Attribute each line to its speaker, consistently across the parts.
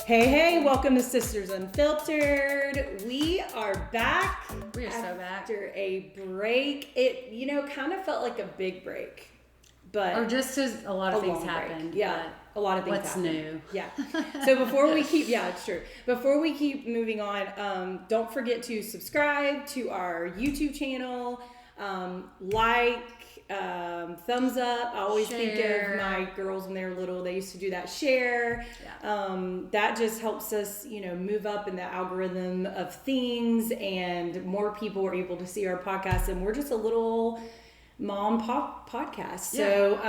Speaker 1: Hey, welcome to Sisters Unfiltered. We are back.
Speaker 2: We are so back.
Speaker 1: After a break. It, kind of felt like a big break. But
Speaker 2: or just because a lot of things happened.
Speaker 1: Yeah, a lot of things
Speaker 2: what's
Speaker 1: happened.
Speaker 2: new?
Speaker 1: Yeah. So before we keep, it's true. Before we keep moving on, don't forget to subscribe to our YouTube channel, thumbs up. I always think of my girls when they were little. They used to do that. Share. Yeah. That just helps us, move up in the algorithm of things, and more people are able to see our podcast. And we're just a little mom pop podcast. So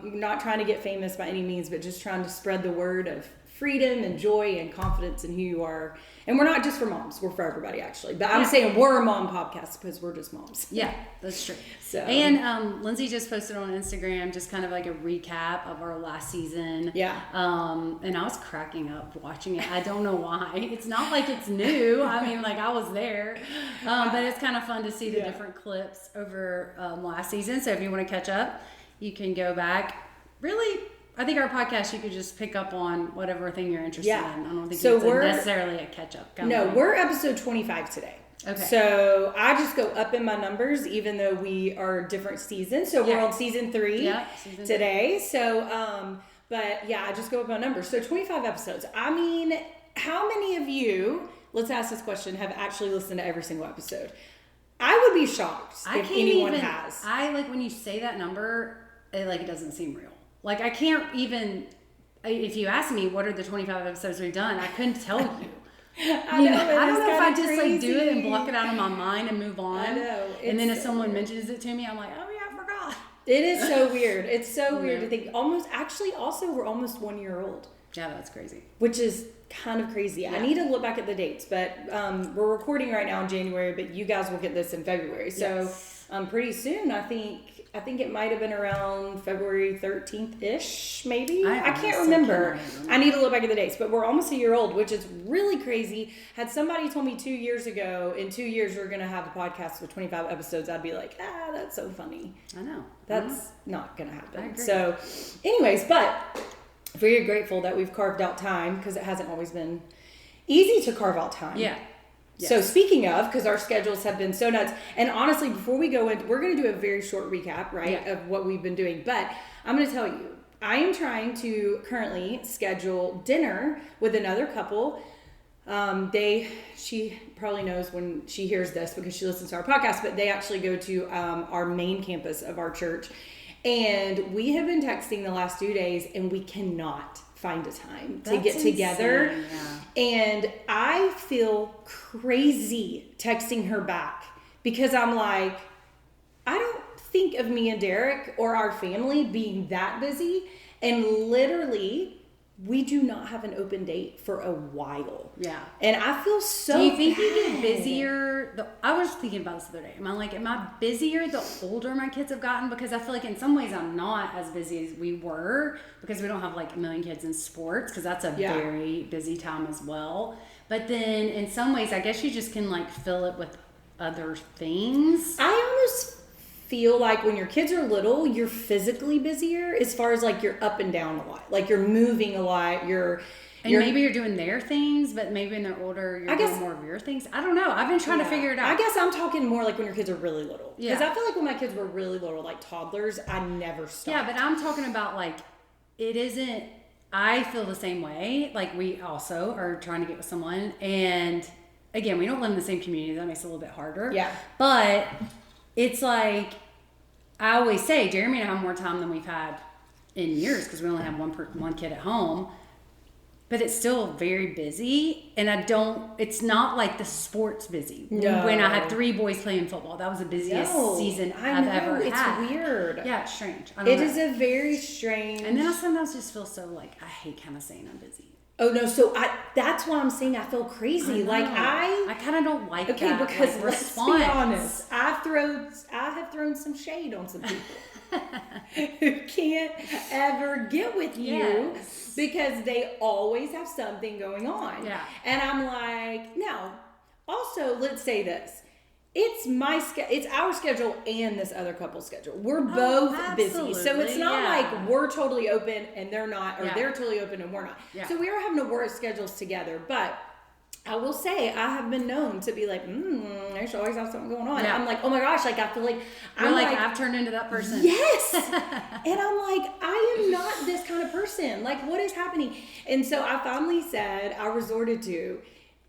Speaker 1: not trying to get famous by any means, but just trying to spread the word of freedom and joy and confidence in who you are. And we're not just for moms, we're for everybody actually. But I'm saying we're a mom podcast because we're just moms.
Speaker 2: Yeah, that's true.
Speaker 1: So
Speaker 2: and Lindsey just posted on Instagram just kind of like a recap of our last season.
Speaker 1: Yeah.
Speaker 2: And I was cracking up watching it. I don't know why. It's not like it's new. I mean, like I was there. But it's kind of fun to see the different clips over last season. So if you want to catch up, you can go back. Really, I think our podcast, you could just pick up on whatever thing you're interested in. I don't think it's necessarily a catch-up.
Speaker 1: No, we're episode 25 today. Okay. So I just go up in my numbers, even though we are different seasons. So we're on season 3 today. So, I just go up my numbers. So 25 episodes. I mean, how many of you, let's ask this question, have actually listened to every single episode? I would be shocked if anyone has.
Speaker 2: I like when you say that number, it doesn't seem real. Like, I can't even, if you ask me what are the 25 episodes we've done, I couldn't tell you. I don't know if I just do it and block it out of my mind and move on. I know. And then if someone mentions it to me, I'm like, oh yeah, I forgot.
Speaker 1: It is so weird. It's so weird to think we're almost 1 year old.
Speaker 2: Yeah, that's crazy.
Speaker 1: Which is kind of crazy. Yeah. I need to look back at the dates, but we're recording right now in January, but you guys will get this in February. So pretty soon, I think it might have been around February 13th-ish, maybe. I can't remember. I need to look back at the dates, but we're almost a year old, which is really crazy. Had somebody told me 2 years ago, in 2 years we're going to have a podcast with 25 episodes, I'd be like, that's so funny.
Speaker 2: I know.
Speaker 1: That's not going to happen.
Speaker 2: I agree.
Speaker 1: So anyways, but very grateful that we've carved out time, because it hasn't always been easy to carve out time.
Speaker 2: Yeah. Yes.
Speaker 1: So speaking of, because our schedules have been so nuts, and honestly, before we go in, we're going to do a very short recap, of what we've been doing. But I'm going to tell you, I am trying to currently schedule dinner with another couple. She probably knows when she hears this because she listens to our podcast, but they actually go to our main campus of our church. And we have been texting the last 2 days, and we cannot find a time to get together. And I feel crazy texting her back because I'm like, I don't think of me and Derek or our family being that busy. And literally, we do not have an open date for a while. Yeah. And I feel so
Speaker 2: Do you think you get busier? I was thinking about this the other day. Am I busier the older my kids have gotten? Because I feel like in some ways I'm not as busy as we were because we don't have like a million kids in sports, because that's a very busy time as well. But then in some ways, I guess you just can like fill it with other things.
Speaker 1: I almost feel like when your kids are little, you're physically busier as far as like you're up and down a lot, like you're moving a lot,
Speaker 2: maybe you're doing their things, but maybe when they're older you're doing more of your things. I don't know, I've been trying to figure it out.
Speaker 1: I guess I'm talking more like when your kids are really little, because I feel like when my kids were really little, like toddlers, I never stopped.
Speaker 2: But I'm talking about like, it isn't, I feel the same way. Like we also are trying to get with someone, and again, we don't live in the same community, that makes it a little bit harder. But it's like, I always say, Jeremy and I have more time than we've had in years because we only have one kid at home. But it's still very busy, and it's not like the sports busy. No. When I had 3 boys playing football, that was the busiest season I've ever had.
Speaker 1: It's weird.
Speaker 2: Yeah, it's strange.
Speaker 1: It is a very strange.
Speaker 2: And then I sometimes just feel so like, I hate kind of saying I'm busy.
Speaker 1: Oh no, so that's why I'm saying I feel crazy. I
Speaker 2: kind of don't like that. Okay,
Speaker 1: because let's be honest, I have thrown some shade on some people who can't ever get with you because they always have something going on. Yeah. And I'm like, now, also let's say this. it's our schedule and this other couple's schedule. We're both busy. So it's not like we're totally open and they're not, or they're totally open and we're not. Yeah. So we are having to work schedules together. But I will say I have been known to be like, I should always have something going on. Yeah. I'm like, oh my gosh, like I feel like
Speaker 2: I've turned into that person.
Speaker 1: Yes. And I'm like, I am not this kind of person. Like, what is happening? And so I finally said, I resorted to,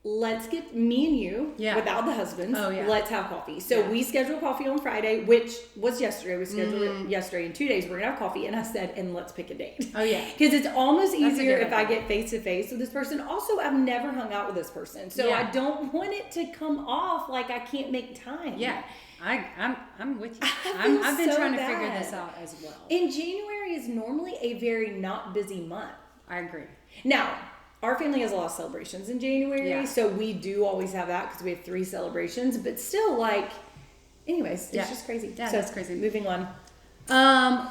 Speaker 1: let's get me and you without the husbands. Oh, yeah. Let's have coffee. So we scheduled coffee on Friday, which was yesterday. We scheduled it yesterday. In 2 days, we're going to have coffee. And I said, and let's pick a date.
Speaker 2: Oh, yeah.
Speaker 1: Because it's almost easier if I get face to face with this person. Also, I've never hung out with this person. So I don't want it to come off like I can't make time.
Speaker 2: Yeah. I'm with you. I've been trying to figure this out as well.
Speaker 1: And January is normally a very not busy month.
Speaker 2: I agree.
Speaker 1: Now, our family has a lot of celebrations in January, so we do always have that because we have 3 celebrations. But still, like, anyways, it's just crazy.
Speaker 2: Yeah, that's crazy.
Speaker 1: Moving on.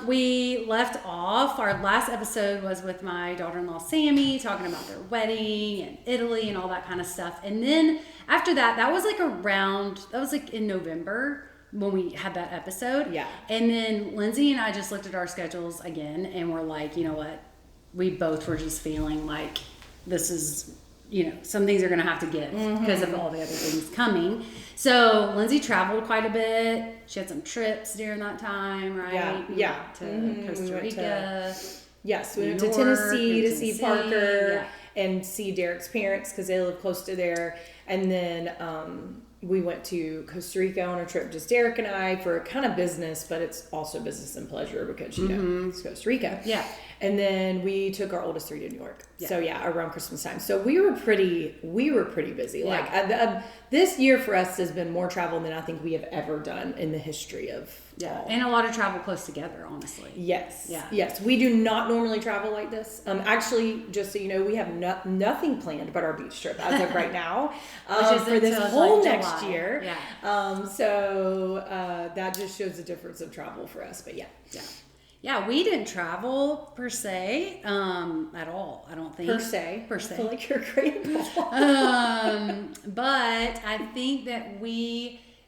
Speaker 2: We left off. Our last episode was with my daughter-in-law Sammy, talking about their wedding and Italy and all that kind of stuff. And then after that was like in November when we had that episode. Yeah. And then Lindsay and I just looked at our schedules again, and we're like, you know what? We both were just feeling like this is, some things are going to have to give because of all the other things coming. So Lindsay traveled quite a bit. She had some trips during that time, right?
Speaker 1: Yeah.
Speaker 2: To Costa Rica.
Speaker 1: We went to Tennessee to see Parker and see Derek's parents because they live close to there. And then we went to Costa Rica on a trip, just Derek and I, for kind of business, but it's also business and pleasure because, it's Costa Rica. Yeah. And then we took our oldest 3 to New York. Yeah. So around Christmas time. So we were pretty busy. Yeah. Like this year for us has been more travel than I think we have ever done in the history of
Speaker 2: and a lot of travel close together, honestly.
Speaker 1: Yes. Yeah. Yes. We do not normally travel like this. Actually, just so you know, we have nothing planned but our beach trip as of right now for this whole next year. Yeah. So that just shows the difference of travel for us. But yeah.
Speaker 2: Yeah, we didn't travel per se at all. I don't think
Speaker 1: per se. I feel like you're grateful.
Speaker 2: But I think that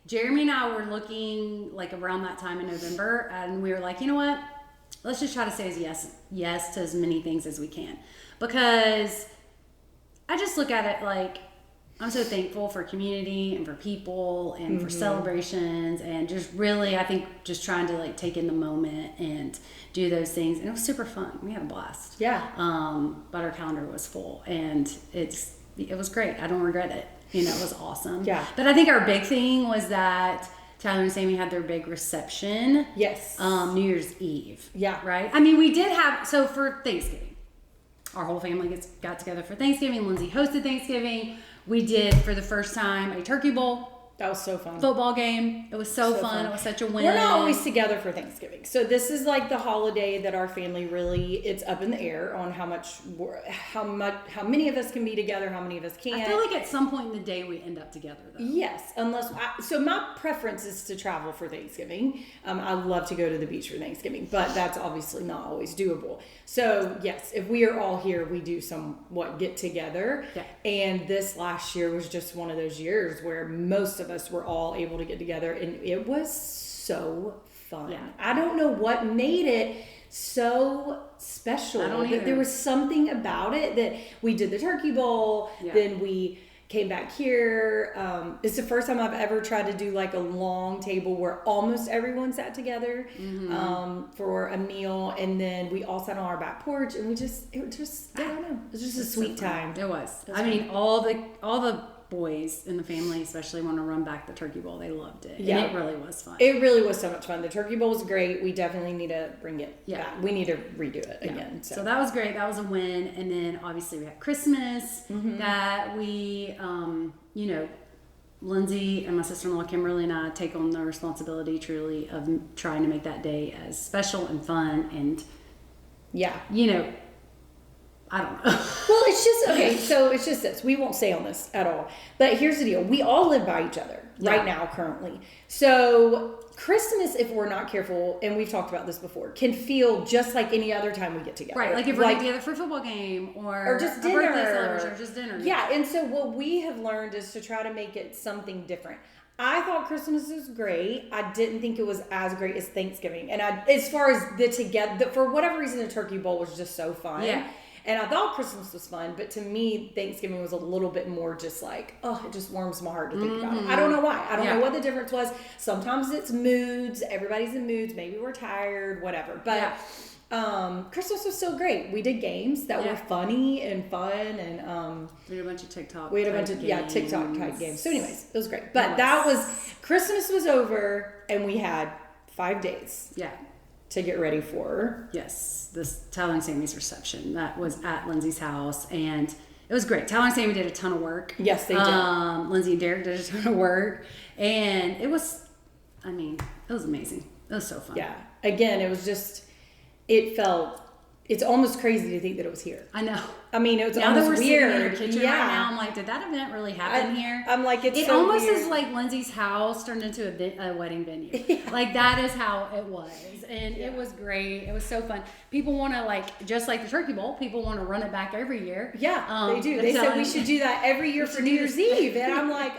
Speaker 2: Jeremy and I were looking like around that time in November, and we were like, you know what? Let's just try to say yes to as many things as we can, because I just look at it like I'm so thankful for community and for people and for celebrations, and just really, I think, just trying to like take in the moment and do those things. And it was super fun. We had a blast. Yeah. But our calendar was full, and it was great. I don't regret it. It was awesome. Yeah. But I think our big thing was that Tyler and Sammy had their big reception. Yes. New Year's Eve. Yeah. Right? I mean, we did so for Thanksgiving, our whole family got together for Thanksgiving. Lindsay hosted Thanksgiving. We did, for the first time, a turkey bowl.
Speaker 1: That was so fun.
Speaker 2: Football game. It was so fun. It was such a win.
Speaker 1: We're not always together for Thanksgiving. So this is like the holiday that our family really, it's up in the air on how many of us can be together, how many of us can't.
Speaker 2: I feel like at some point in the day we end up together though.
Speaker 1: Yes. So my preference is to travel for Thanksgiving. I love to go to the beach for Thanksgiving, but that's obviously not always doable. So yes, if we are all here, we do somewhat get together. Yeah. And this last year was just one of those years where most of us were all able to get together, and it was so fun. Yeah. I don't know what made it so special. I don't either. There was something about it that we did the turkey bowl, then we came back here. It's the first time I've ever tried to do like a long table where almost everyone sat together for a meal, and then we all sat on our back porch, and I don't know, it was just a sweet time.
Speaker 2: It was. I mean, all the boys in the family especially want to run back the turkey bowl. They loved it. Yeah. And it really was fun.
Speaker 1: It really was so much fun. The turkey bowl was great. We definitely need to bring it back. We need to redo it again.
Speaker 2: So that was great. That was a win. And then obviously we had Christmas that we, Lindsay and my sister-in-law Kimberly and I take on the responsibility truly of trying to make that day as special and fun and I don't know.
Speaker 1: Well, it's just, okay, so it's just this. We won't say on this at all. But here's the deal. We all live by each other right now, currently. So Christmas, if we're not careful, and we've talked about this before, can feel just like any other time we get together.
Speaker 2: Right, like if we're together for a football game or
Speaker 1: just dinner.
Speaker 2: A birthday celebration or just dinner.
Speaker 1: Yeah, and so what we have learned is to try to make it something different. I thought Christmas was great. I didn't think it was as great as Thanksgiving. And as far as for whatever reason, the turkey bowl was just so fun.
Speaker 2: Yeah.
Speaker 1: And I thought Christmas was fun, but to me, Thanksgiving was a little bit more just like, oh, it just warms my heart to think about it. I don't know why. I don't know what the difference was. Sometimes it's moods. Everybody's in moods. Maybe we're tired, whatever. But Christmas was still great. We did games that were funny and fun, and
Speaker 2: we had a bunch of TikTok.
Speaker 1: TikTok type games. So, anyways, it was great. But that was Christmas was over, and we had 5 days.
Speaker 2: Yeah.
Speaker 1: To get ready for
Speaker 2: this Tyler and Sammy's reception that was at Lindsay's house, and it was great. Tyler and Sammy did a ton of work.
Speaker 1: Yes, they did.
Speaker 2: Lindsay and Derek did a ton of work, and it was amazing. It was so fun.
Speaker 1: Yeah. Again, it was just. It's almost crazy to think that it was here.
Speaker 2: I know.
Speaker 1: I mean, it was
Speaker 2: now
Speaker 1: almost
Speaker 2: that we're
Speaker 1: weird.
Speaker 2: Sitting in our kitchen right now, I'm like, did that event really happen here?
Speaker 1: I'm like, it
Speaker 2: so almost weird. Is like Lindsay's house turned into a wedding venue. Like that is how it was, and it was great. It was so fun. People want to just like the Turkey Bowl. People want to run it back every year.
Speaker 1: Yeah, they do. They said we should do that every year for New Year's Eve, and I'm like,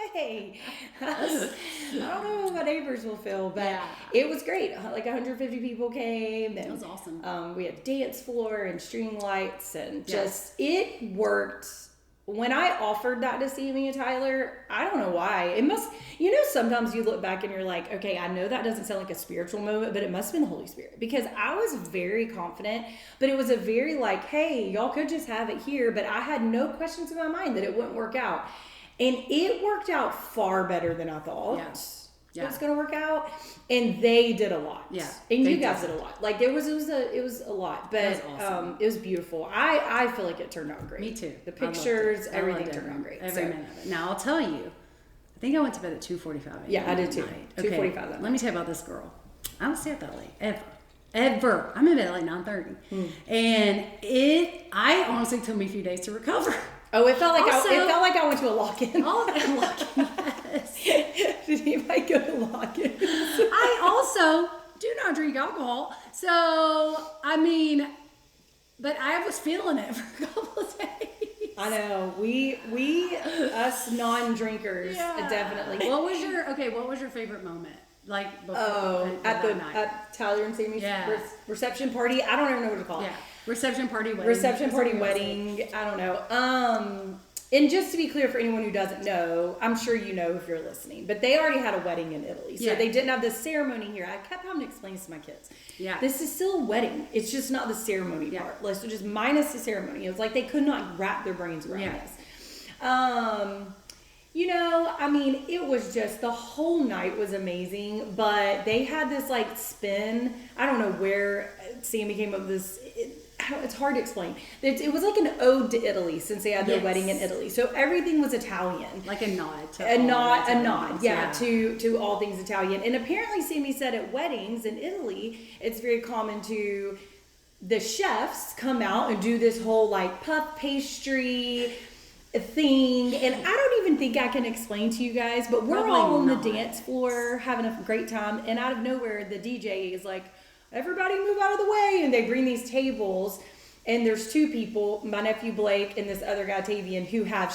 Speaker 1: okay. I don't know how my neighbors will feel, but it was great. Like 150 people came. And,
Speaker 2: it was awesome.
Speaker 1: We had dance floor and string lights, and it worked. When I offered that to Sammy and Tyler, I don't know why. It must, sometimes you look back and you're like, okay, I know that doesn't sound like a spiritual moment, but it must have been the Holy Spirit, because I was very confident, but it was a very like, hey, y'all could just have it here, but I had no questions in my mind that it wouldn't work out. And it worked out far better than I thought it was going to work out. And they did a lot.
Speaker 2: Yeah.
Speaker 1: And you guys did a lot. Like it was a lot, but
Speaker 2: it was awesome.
Speaker 1: It was beautiful. I feel like it turned out great.
Speaker 2: Me too.
Speaker 1: The pictures, everything turned out great.
Speaker 2: Every minute of it. Now I'll tell you, I think I went to bed at 2:45.
Speaker 1: Yeah, I did too. 2:45.
Speaker 2: Let me tell you about this girl. I don't stay up that late ever. I'm in bed at like 9:30, and I honestly took me a few days to recover.
Speaker 1: Oh, it felt like I went to a lock-in.
Speaker 2: Oh, a lock-in, yes.
Speaker 1: Did anybody go to lock-in?
Speaker 2: I also do not drink alcohol, so but I was feeling it for a couple of days.
Speaker 1: I know. We us non-drinkers definitely.
Speaker 2: What was your favorite moment? Like before,
Speaker 1: at Tyler and Sammy's reception party. I don't even know what to call it.
Speaker 2: Yeah. Reception party
Speaker 1: wedding. I don't know. And just to be clear for anyone who doesn't know, I'm sure you know if you're listening, but they already had a wedding in Italy. So they didn't have the ceremony here. I kept having to explain this to my kids. Yeah. This is still a wedding. It's just not the ceremony part. Let's just minus the ceremony. It was like they could not wrap their brains around this. It was just, the whole night was amazing, but they had this like spin. I don't know where Sammy came up with this. It's hard to explain. It was like an ode to Italy, since they had their wedding in Italy. So everything was Italian.
Speaker 2: Like a nod.
Speaker 1: A nod, to all things Italian. And apparently Sammy said at weddings in Italy, it's very common to the chefs come out and do this whole like puff pastry thing. And I don't even think I can explain to you guys, but we're all on the dance floor having a great time. And out of nowhere, the DJ is like, everybody move out of the way, and they bring these tables, and there's two people, my nephew Blake and this other guy Tavian, who have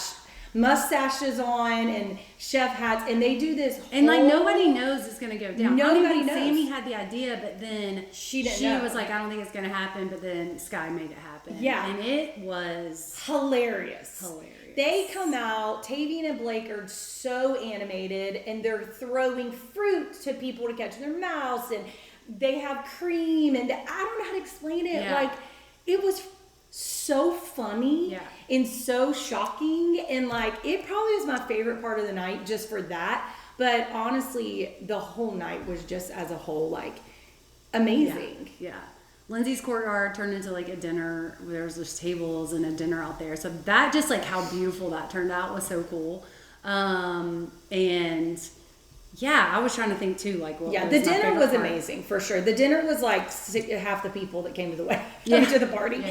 Speaker 1: mustaches on and chef hats, and they do this
Speaker 2: and like nobody knows it's gonna go down.
Speaker 1: Nobody knows.
Speaker 2: Sammy had the idea, but then she was like, I don't think it's gonna happen, but then Sky made it happen.
Speaker 1: Yeah.
Speaker 2: And it was
Speaker 1: hilarious. They come out, Tavian and Blake are so animated, and they're throwing fruit to people to catch their mouths, and they have cream, and I don't know how to explain it. Like, it was so funny and so shocking, and like, it probably was my favorite part of the night just for that. But honestly, the whole night was just as a whole like amazing.
Speaker 2: Yeah. Lindsay's courtyard turned into like a dinner. There was just tables and a dinner out there. So that just like how beautiful that turned out was so cool. And Yeah, I was trying to think too, like, what was
Speaker 1: the dinner was
Speaker 2: part.
Speaker 1: Amazing, for sure. The dinner was like half the people that came to the wedding, to the party.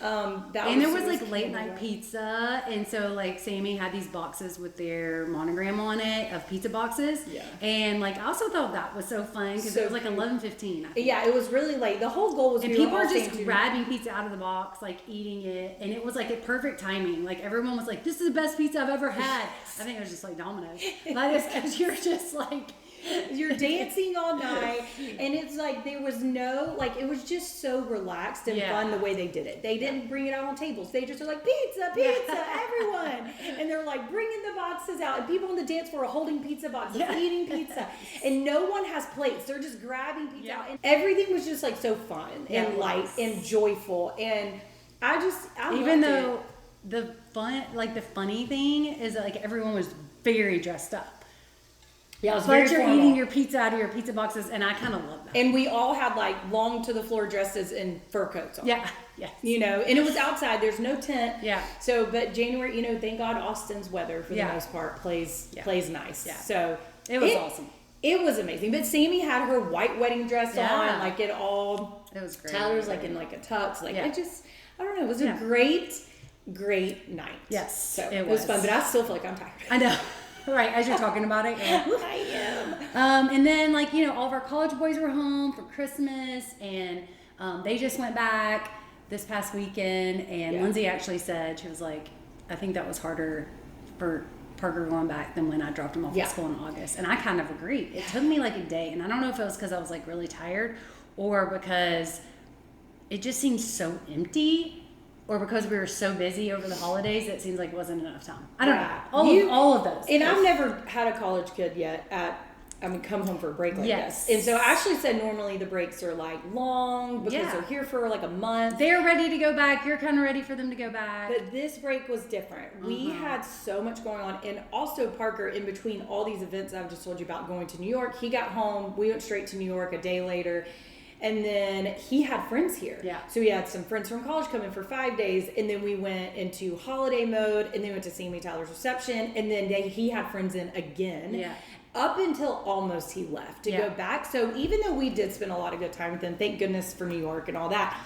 Speaker 2: And there was like late night pizza, and so like Sammy had these boxes with their monogram on it of pizza boxes. Yeah. And like I also thought that was so fun because it was like 11:15.
Speaker 1: Yeah, it was really late. The whole goal was,
Speaker 2: and people were just grabbing pizza out of the box, like eating it, and it was like at perfect timing. Like everyone was like, "This is the best pizza I've ever had." I think it was just like Domino's, but it's, you're just like.
Speaker 1: You're dancing all night, and it's like there was no, like, it was just so relaxed and fun the way they did it. They didn't bring it out on tables. They just were like, pizza, everyone. And they're like bringing the boxes out, and people on the dance floor are holding pizza boxes, eating pizza. And no one has plates. They're just grabbing pizza out. And everything was just like so fun and light and joyful. And I
Speaker 2: even though the funny thing is that like everyone was very dressed up.
Speaker 1: Yeah, it was
Speaker 2: but you're eating your pizza out of your pizza boxes, and I kind of love that.
Speaker 1: And we all had like long to the floor dresses and fur coats on.
Speaker 2: Yeah.
Speaker 1: You know, and it was outside. There's no tent.
Speaker 2: Yeah.
Speaker 1: So, but January, you know, thank God Austin's weather for the most part plays nice. Yeah. So
Speaker 2: it was awesome.
Speaker 1: It was amazing. But Sammy had her white wedding dress on, like it all.
Speaker 2: It was great.
Speaker 1: Tyler's like in like a tux. Like it just, I don't know. It was a great night.
Speaker 2: Yes.
Speaker 1: So it was fun, but I still feel like I'm tired.
Speaker 2: I know. Right, as you're talking about it.
Speaker 1: I am.
Speaker 2: And then, like, you know, all of our college boys were home for Christmas, and they just went back this past weekend, and Lindsay actually said, she was like, I think that was harder for Parker going back than when I dropped him off at school in August. And I kind of agree. It took me like a day, and I don't know if it was because I was like really tired or because it just seemed so empty. Or because we were so busy over the holidays, it seems like it wasn't enough time. I don't know. All of those.
Speaker 1: And I've never had a college kid yet come home for a break like this. And so Ashley said normally the breaks are like long because they're here for like a month.
Speaker 2: They're ready to go back. You're kind of ready for them to go back.
Speaker 1: But this break was different. We had so much going on. And also Parker, in between all these events I've just told you about going to New York, he got home. We went straight to New York a day later. And then he had friends here. Yeah. So he had some friends from college come in for 5 days. And then we went into holiday mode. And then went to Sammy Tyler's reception. And then he had friends in again. Yeah. Up until almost he left to go back. So even though we did spend a lot of good time with him, thank goodness for New York and all that,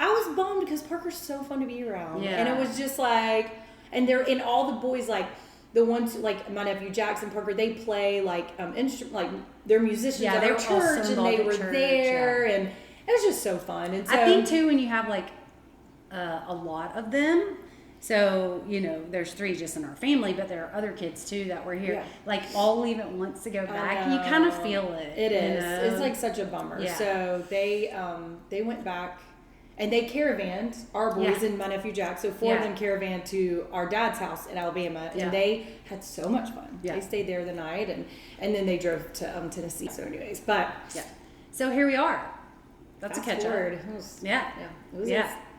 Speaker 1: I was bummed because Parker's so fun to be around. Yeah. And it was just like, and all the boys, like, the ones like my nephew Jackson Parker, they play like instrument, like they're musicians at their church, and they were there, and it was just so fun. And so
Speaker 2: I think too, when you have like a lot of them, so you know, there's 3 just in our family, but there are other kids too that were here, like all leave at once to go back. You kind of feel it.
Speaker 1: It is. You know? It's like such a bummer. Yeah. So they went back. And they caravanned, our boys and my nephew Jack. So 4 of them caravanned to our dad's house in Alabama. And they had so much fun. Yeah. They stayed there the night. And then they drove to Tennessee. So anyways, but.
Speaker 2: Yeah. So here we are. That's a catch up.
Speaker 1: It was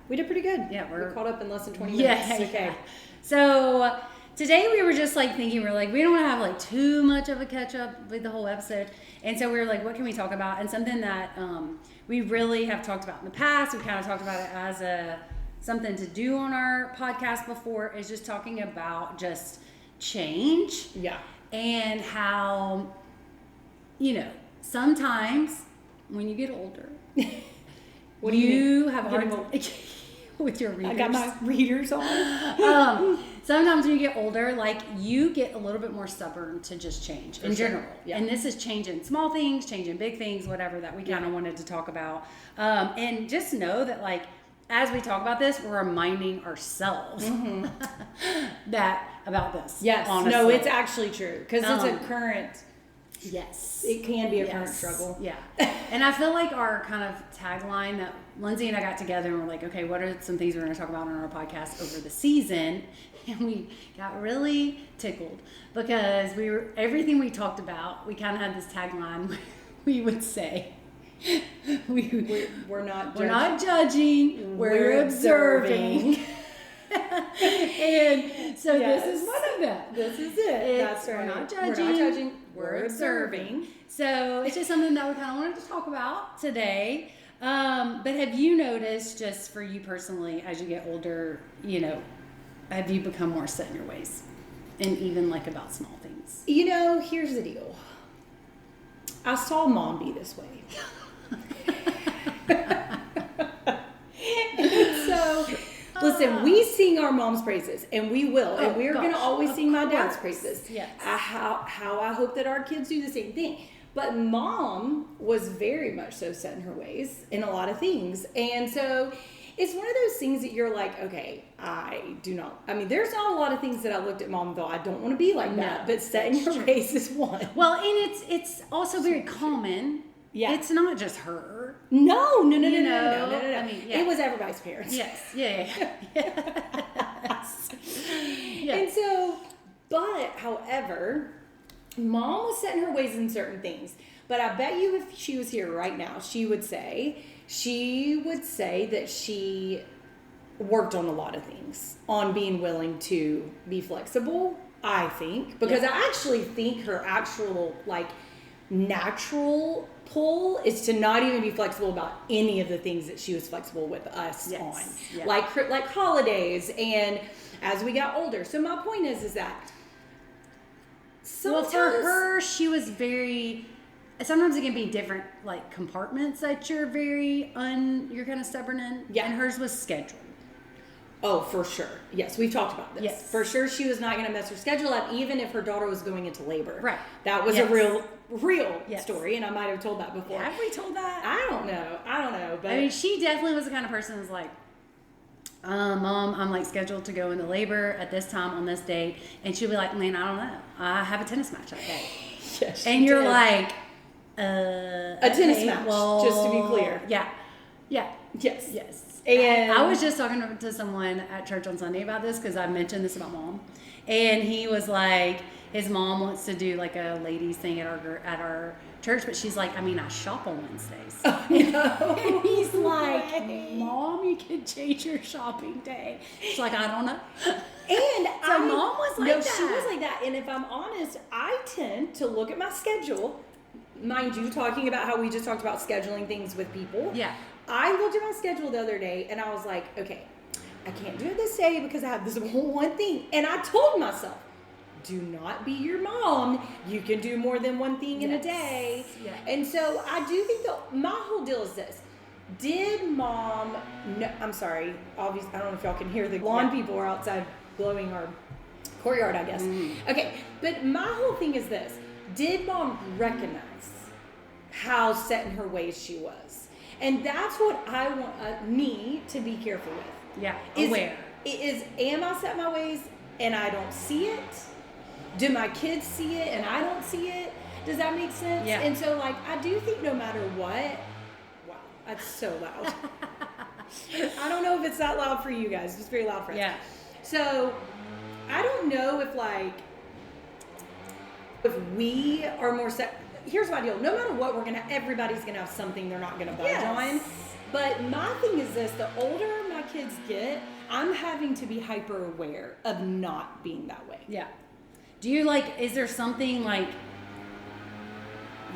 Speaker 1: we did pretty good. Yeah. We caught up in less than 20 minutes. Okay.
Speaker 2: Yeah. So today we were just like thinking, we're like, we don't want to have like too much of a catch up with the whole episode. And so we were like, what can we talk about? And something that we really have talked about in the past, we kind of talked about it as something to do on our podcast before, is just talking about just change. Yeah. And how, you know, sometimes when you get older,
Speaker 1: what do you
Speaker 2: have a hard time with your readers.
Speaker 1: I got my readers on.
Speaker 2: Sometimes when you get older, like you get a little bit more stubborn to just change in general. Yeah. And this is changing small things, changing big things, whatever that we kind of wanted to talk about. And just know that like, as we talk about this, we're reminding ourselves about this.
Speaker 1: Yes. Honestly. No, it's actually true. Because it's a current.
Speaker 2: Yes.
Speaker 1: It can be a current struggle.
Speaker 2: Yeah. And I feel like our kind of tagline that Lindsay and I got together and we're like, okay, what are some things we're going to talk about on our podcast over the season? And we got really tickled because everything we talked about, we kind of had this tagline we would say.
Speaker 1: We're not
Speaker 2: judging, we're observing. And so this is one of them.
Speaker 1: This is it.
Speaker 2: That's right. We're not judging, we're observing. So it's just something that we kind of wanted to talk about today. But have you noticed, just for you personally, as you get older, you know, have you become more set in your ways? And even like about small things?
Speaker 1: You know, here's the deal. I saw Mom be this way. So, listen, we sing our mom's praises, and we will, and we're going to always sing my dad's praises.
Speaker 2: Yes.
Speaker 1: How I hope that our kids do the same thing. But Mom was very much so set in her ways in a lot of things. And so it's one of those things that you're like, okay, there's not a lot of things that I looked at Mom, though I don't want to be like that, but set in your ways is one.
Speaker 2: Well, and it's also very common. Yeah. It's not just her.
Speaker 1: No. I mean,
Speaker 2: yeah.
Speaker 1: It was everybody's parents.
Speaker 2: Yes. Yeah. Yes. Yeah.
Speaker 1: And so, but however, Mom was set in her ways in certain things. But I bet you if she was here right now, she would say that she worked on a lot of things, on being willing to be flexible, I think. Because I actually think her actual, natural pull is to not even be flexible about any of the things that she was flexible with us on. Yeah. Like holidays and as we got older. So my point is that
Speaker 2: for her, she was very, sometimes it can be different compartments that you're you're kind of stubborn in. Yeah. And hers was scheduled.
Speaker 1: Oh, for sure. Yes, we've talked about this.
Speaker 2: Yes.
Speaker 1: For sure she was not going to mess her schedule up, even if her daughter was going into labor.
Speaker 2: Right.
Speaker 1: That was a real story, and I might have told that before.
Speaker 2: Have we told that?
Speaker 1: I don't know. But
Speaker 2: I mean, she definitely was the kind of person who's like, Mom, I'm scheduled to go into labor at this time on this date. And she'll be like, man, I don't know. I have a tennis match that day.
Speaker 1: Yes,
Speaker 2: and you're like,
Speaker 1: a tennis match, just to be clear.
Speaker 2: Yeah.
Speaker 1: Yes.
Speaker 2: And I was just talking to someone at church on Sunday about this because I mentioned this about Mom. And he was like, his mom wants to do a ladies thing at our church, but she's like, I shop on Wednesdays.
Speaker 1: Oh, no.
Speaker 2: And he's like, Mom, you can change your shopping day. She's like, I don't know.
Speaker 1: And
Speaker 2: Mom was like that.
Speaker 1: No, she was like that. And if I'm honest, I tend to look at my schedule, mind you, talking about how we just talked about scheduling things with people.
Speaker 2: Yeah.
Speaker 1: I looked at my schedule the other day and I was like, okay, I can't do it this day because I have this one thing. And I told myself, do not be your mom. You can do more than one thing in a day. Yeah. And so I do think my whole deal is this. Did Mom, no, I'm sorry, obviously, I don't know if y'all can hear the lawn people are outside blowing our courtyard, I guess. Okay, but my whole thing is this. Did Mom recognize how set in her ways she was? And that's what I want me to be careful with.
Speaker 2: Yeah, aware.
Speaker 1: Am I set in my ways and I don't see it? Do my kids see it and I don't see it? Does that make sense?
Speaker 2: Yeah.
Speaker 1: And so, I do think no matter what, wow, that's so loud. I don't know if it's that loud for you guys. It's very loud for us.
Speaker 2: Yeah.
Speaker 1: So, I don't know if we are more set. Here's my deal. No matter what, everybody's gonna have something they're not gonna budge on. But my thing is this: the older my kids get, I'm having to be hyper aware of not being that way.
Speaker 2: Yeah. Do you is there something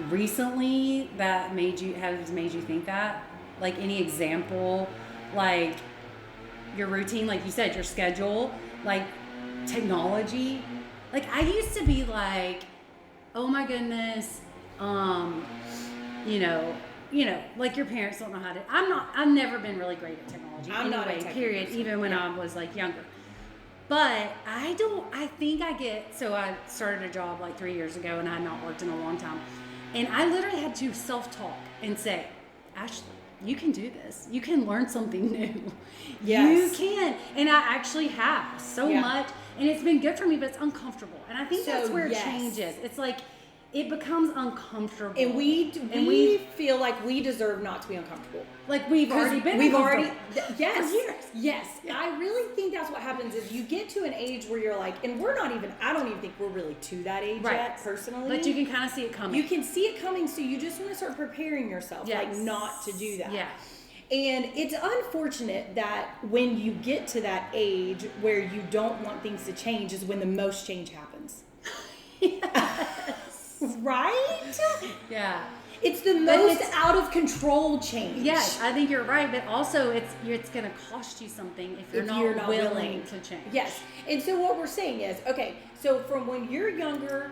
Speaker 2: recently that has made you think that? Any example, your routine, like you said, your schedule, technology. I used to be oh my goodness, your parents don't know how to. I've never been really great at technology.
Speaker 1: I'm not a
Speaker 2: period, even when I was younger. But I started a job 3 years ago and I had not worked in a long time. And I literally had to self-talk and say, Ashley, you can do this. You can learn something new. Yes. You can. And I actually have so much. And it's been good for me, but it's uncomfortable. And I think that's where change is. It's it becomes uncomfortable.
Speaker 1: And we feel like we deserve not to be uncomfortable.
Speaker 2: We've already been uncomfortable.
Speaker 1: Yes.
Speaker 2: For years.
Speaker 1: Yes. Yeah. I really think that's what happens is you get to an age where you're and I don't even think we're really to that age yet, personally.
Speaker 2: But you can kind of see it coming.
Speaker 1: You can see it coming, so you just want to start preparing yourself, not to do that.
Speaker 2: Yeah.
Speaker 1: And it's unfortunate that when you get to that age where you don't want things to change is when the most change happens. Right?
Speaker 2: Yeah.
Speaker 1: It's the most out of control change.
Speaker 2: Yes, I think you're right, but also it's going to cost you something if you're not willing to change.
Speaker 1: Yes. And so what we're saying is, okay, so from when you're younger,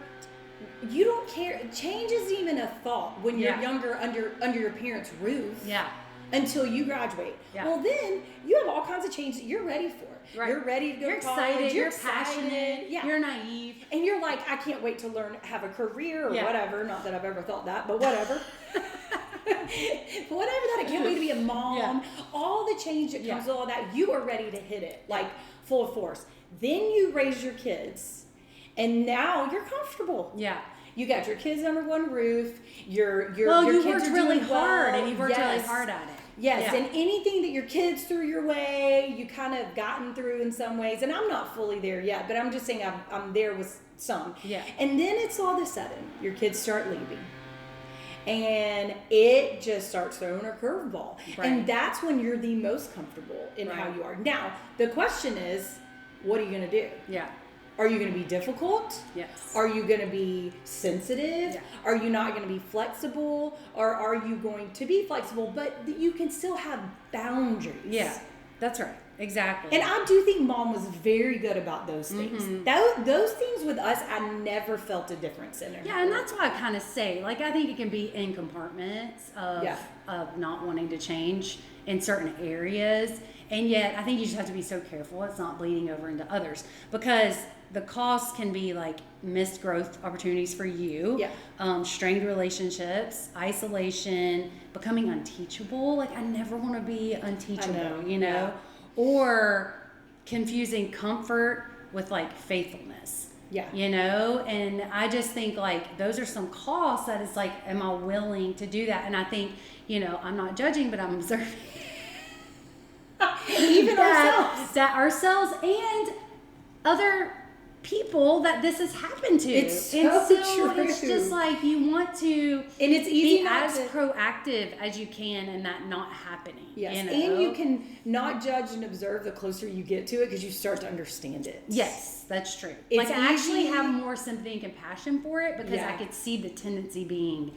Speaker 1: you don't care. Change isn't even a thought when you're younger under your parents' roof.
Speaker 2: Yeah.
Speaker 1: Until you graduate. Yeah. Well, then you have all kinds of change that you're ready for. Right. You're ready to go to college.
Speaker 2: Excited. You're passionate. Yeah. You're naive.
Speaker 1: And you're like, I can't wait to learn, have a career or whatever. Not that I've ever thought that, but whatever. Whatever that, I can't wait to be a mom. Yeah. All the change that comes with all that, you are ready to hit it like full force. Then you raise your kids, and now you're comfortable.
Speaker 2: Yeah.
Speaker 1: You got your kids under one roof. Your
Speaker 2: you
Speaker 1: kids
Speaker 2: worked
Speaker 1: are
Speaker 2: really
Speaker 1: doing
Speaker 2: hard,
Speaker 1: well.
Speaker 2: and you worked really hard at it.
Speaker 1: Yes, and anything that your kids threw your way, you kind of gotten through in some ways. And I'm not fully there yet, but I'm just saying I'm there with some.
Speaker 2: Yeah.
Speaker 1: And then it's all of a sudden your kids start leaving. And it just starts throwing a curveball. Right. And that's when you're the most comfortable in how you are. Now, the question is, what are you going to do?
Speaker 2: Yeah.
Speaker 1: Are you going to be difficult?
Speaker 2: Yes.
Speaker 1: Are you going to be sensitive?
Speaker 2: Yeah.
Speaker 1: Are you not going to be flexible? Or are you going to be flexible, but you can still have boundaries?
Speaker 2: Yeah, that's right. Exactly.
Speaker 1: And I do think Mom was very good about those things. Mm-hmm. Those things with us, I never felt a difference in it.
Speaker 2: Yeah, and that's why I kind of say, like, I think it can be in compartments of not wanting to change in certain areas. And yet, I think you just have to be so careful it's not bleeding over into others, because the cost can be like missed growth opportunities for you, strained relationships, isolation, becoming unteachable. Like, I never want to be unteachable, you know, or confusing comfort with like faithfulness.
Speaker 1: Yeah.
Speaker 2: You know, and I just think like those are some costs that it's like, am I willing to do that? And I think, you know, I'm not judging, but I'm observing.
Speaker 1: Even ourselves.
Speaker 2: That ourselves and other people that this has happened to.
Speaker 1: It's so true.
Speaker 2: It's just like you want to
Speaker 1: and it's easy
Speaker 2: be as proactive as you can and that not happening.
Speaker 1: Yes.
Speaker 2: You know?
Speaker 1: And you can not judge and observe the closer you get to it because you start to understand it.
Speaker 2: Yes, that's true.
Speaker 1: It's
Speaker 2: like I actually have more sympathy and compassion for it because I could see the tendency being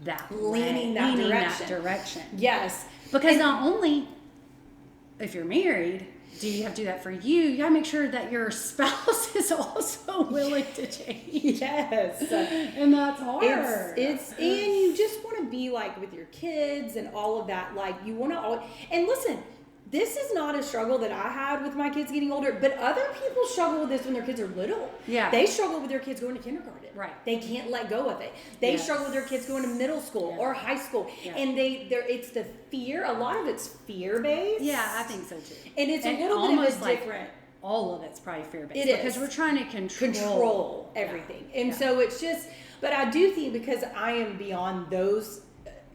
Speaker 2: that
Speaker 1: leaning that direction. Yes.
Speaker 2: Because not only if you're married, do you have to do that for you? You gotta make sure that your spouse is also willing to change.
Speaker 1: Yes.
Speaker 2: And that's hard.
Speaker 1: It's and you just want to be like with your kids and all of that. Like you want to always, and listen, this is not a struggle that I had with my kids getting older, but other people struggle with this when their kids are little.
Speaker 2: Yeah.
Speaker 1: They struggle with their kids going to kindergarten.
Speaker 2: Right.
Speaker 1: They can't let go of it. They struggle with their kids going to middle school or high school. Yeah. And it's the fear. A lot of it's fear-based.
Speaker 2: Yeah, I think so too.
Speaker 1: And it's a little bit of a different.
Speaker 2: All of it's probably fear-based.
Speaker 1: It is.
Speaker 2: Because we're trying to control
Speaker 1: everything. And so it's just, but I do think because I am beyond those,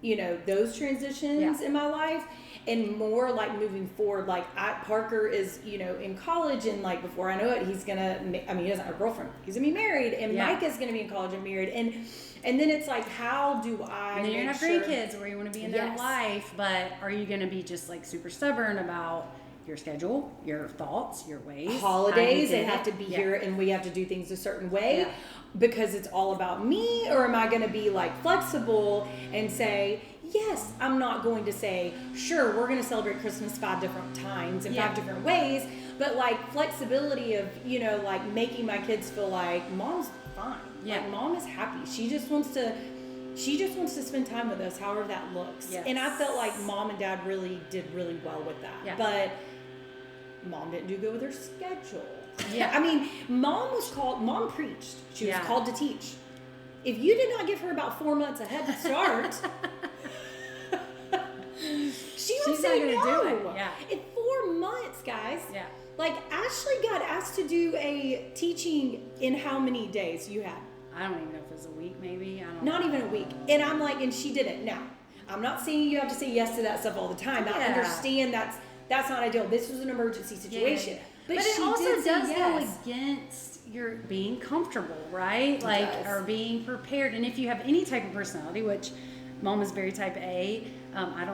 Speaker 1: those transitions in my life, and more like moving forward, like Parker is, in college, and like before I know it, he's gonna, he doesn't have a girlfriend, he's gonna be married, and Micah's gonna be in college and married, and then it's like, how do I?
Speaker 2: And then you're gonna have grandkids where you want to be in their life, but are you gonna be just like super stubborn about your schedule, your thoughts, your ways?
Speaker 1: Holidays, they have to be here, and we have to do things a certain way because it's all about me, or am I gonna be like flexible and say, yes, I'm not going to say, sure, we're going to celebrate Christmas 5 different times in 5 different ways, but like flexibility of, like making my kids feel like mom's fine. Yeah. Like mom is happy. She just wants to spend time with us, however that looks. Yes. And I felt like mom and dad really did really well with that. Yeah. But mom didn't do good with her schedule. Yeah. Mom preached. She was called to teach. If you did not give her about 4 months a head start, she would say no.
Speaker 2: Do it. Yeah.
Speaker 1: In 4 months, guys.
Speaker 2: Yeah.
Speaker 1: Like Ashley got asked to do a teaching in how many days you had?
Speaker 2: I don't even know if it was a week, maybe. I don't
Speaker 1: know. Not even
Speaker 2: a
Speaker 1: week. And I'm like, and she did it. Now, I'm not saying you have to say yes to that stuff all the time. I understand that's not ideal. This was an emergency situation. Yeah.
Speaker 2: But it also does go against your being comfortable, right? Or being prepared. And if you have any type of personality, which mom is very type A, I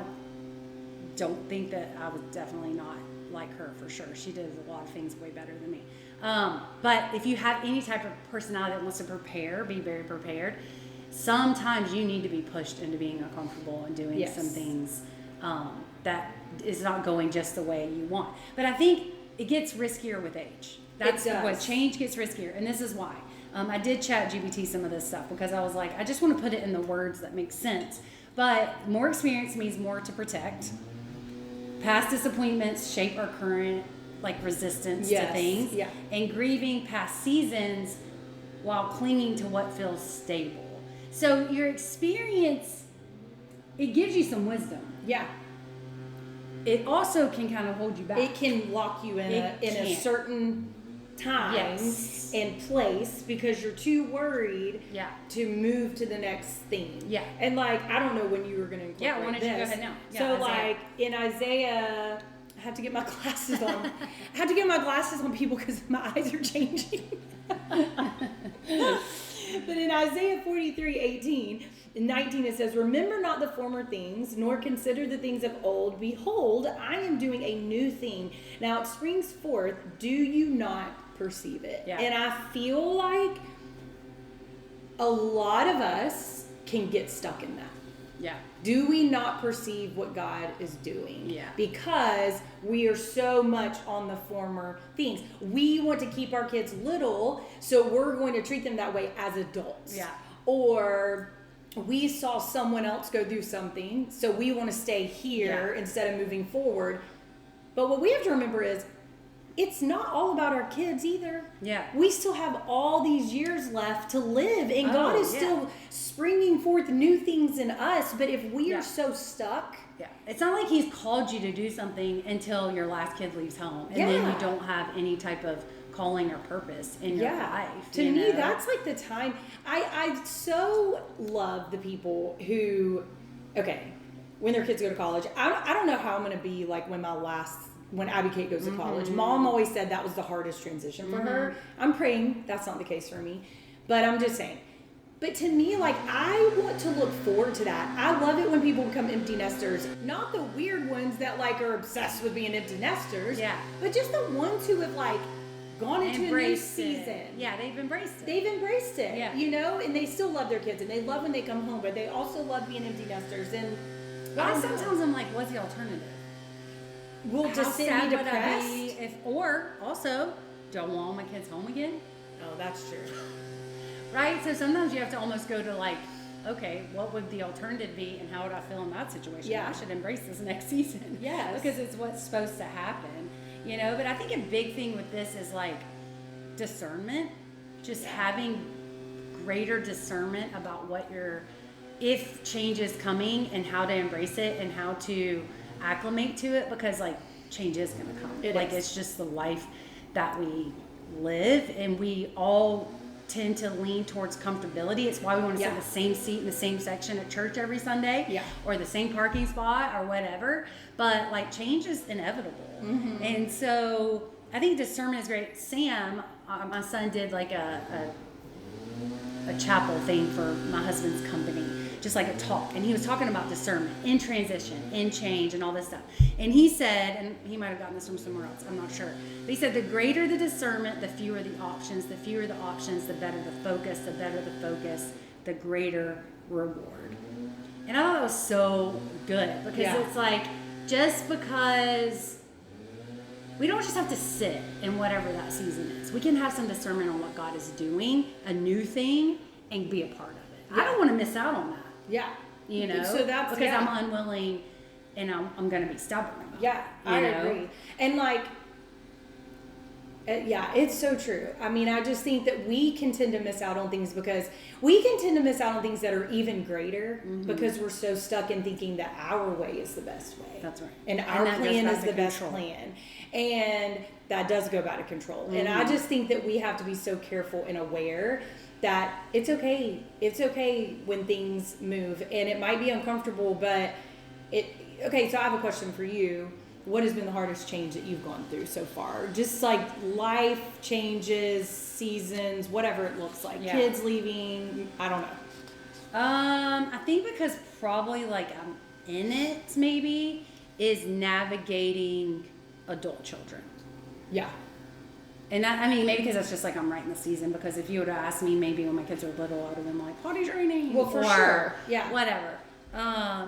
Speaker 2: don't think that I was definitely not like her for sure. She did a lot of things way better than me. But if you have any type of personality that wants to be very prepared, sometimes you need to be pushed into being uncomfortable and doing some things that is not going just the way you want. But I think it gets riskier with age. That's what change gets riskier. And this is why. I did chat GPT some of this stuff because I was like, I just want to put it in the words that make sense. But more experience means more to protect. Past disappointments shape our current resistance to things.
Speaker 1: Yeah.
Speaker 2: And grieving past seasons while clinging to what feels stable. So your experience, it gives you some wisdom.
Speaker 1: Yeah.
Speaker 2: It also can kind of hold you back.
Speaker 1: It can lock you in a certain time and place because you're too worried to move to the next thing.
Speaker 2: Yeah.
Speaker 1: And I don't know when you were going to incorporate
Speaker 2: why don't you go ahead now?
Speaker 1: So Isaiah. In Isaiah, I have to get my glasses on. I have to get my glasses on, people, because my eyes are changing. But in Isaiah 43:18 and 19, it says, "Remember not the former things, nor consider the things of old. Behold, I am doing a new thing. Now it springs forth. Do you not perceive it?"
Speaker 2: Yeah.
Speaker 1: And I feel like a lot of us can get stuck in that.
Speaker 2: Yeah.
Speaker 1: Do we not perceive what God is doing?
Speaker 2: Yeah.
Speaker 1: Because we are so much on the former things. We want to keep our kids little, so we're going to treat them that way as adults.
Speaker 2: Yeah.
Speaker 1: Or we saw someone else go do something, so we want to stay here instead of moving forward. But what we have to remember is, it's not all about our kids either.
Speaker 2: Yeah.
Speaker 1: We still have all these years left to live, and God is still springing forth new things in us. But if we are so stuck,
Speaker 2: it's not like He's called you to do something until your last kid leaves home, and then you don't have any type of calling or purpose in your life.
Speaker 1: To me, that's the time. I so love the people who, when their kids go to college. I don't know how I'm going to be when Abby Kate goes to college. Mom always said that was the hardest transition for her. I'm praying that's not the case for me, but I'm just saying. But to me, I want to look forward to that. I love it when people become empty nesters. Not the weird ones that are obsessed with being empty nesters.
Speaker 2: Yeah.
Speaker 1: But just the ones who have gone into a new season.
Speaker 2: Yeah, they've embraced it.
Speaker 1: They've embraced it.
Speaker 2: Yeah.
Speaker 1: And they still love their kids, and they love when they come home, but they also love being empty nesters. And
Speaker 2: sometimes I'm like, what's the alternative?
Speaker 1: Will just sit me depressed?
Speaker 2: Or also, do I want all my kids home again?
Speaker 1: Oh, that's true.
Speaker 2: Right? So sometimes you have to almost go to okay, what would the alternative be, and how would I feel in that situation?
Speaker 1: Yeah.
Speaker 2: I should embrace this next season.
Speaker 1: Yes.
Speaker 2: Because it's what's supposed to happen. But I think a big thing with this is discernment. Just having greater discernment about if change is coming, and how to embrace it and how to acclimate to it, because change is going to come. It's just the life that we live, and we all tend to lean towards comfortability. It's why we want to sit in the same seat in the same section at church every Sunday, or the same parking spot or whatever. But change is inevitable, and so I think discernment is great. Sam, my son, did a chapel thing for my husband's company, just a talk, and he was talking about discernment in transition, in change, and all this stuff. And he said, and he might have gotten this from somewhere else, I'm not sure, but he said, the greater the discernment, the fewer the options. The fewer the options, the better the focus. The better the focus, the greater reward. And I thought that was so good, because it's just because we don't just have to sit in whatever that season is. We can have some discernment on what God is doing, a new thing, and be a part of it. I don't want to miss out on that.
Speaker 1: Yeah.
Speaker 2: So that's because I'm unwilling, and I'm going to be stubborn about it.
Speaker 1: I agree. And it's so true. I mean, I just think that we can tend to miss out on things because we can tend to miss out on things that are even greater because we're so stuck in thinking that our way is the best way.
Speaker 2: That's right.
Speaker 1: And our plan is the best plan. And that does go back to control. And I just think that we have to be so careful and aware that it's okay. It's okay when things move, and it might be uncomfortable, but okay, so I have a question for you. What has been the hardest change that you've gone through so far? Just life changes, seasons, whatever it looks like. Yeah. Kids leaving, I don't know.
Speaker 2: I think because probably I'm in it maybe is navigating adult children.
Speaker 1: Yeah.
Speaker 2: And that, maybe because that's just I'm right in the season, because if you would have asked me maybe when my kids were little, I would have been potty training.
Speaker 1: Well, for sure. Yeah.
Speaker 2: Whatever.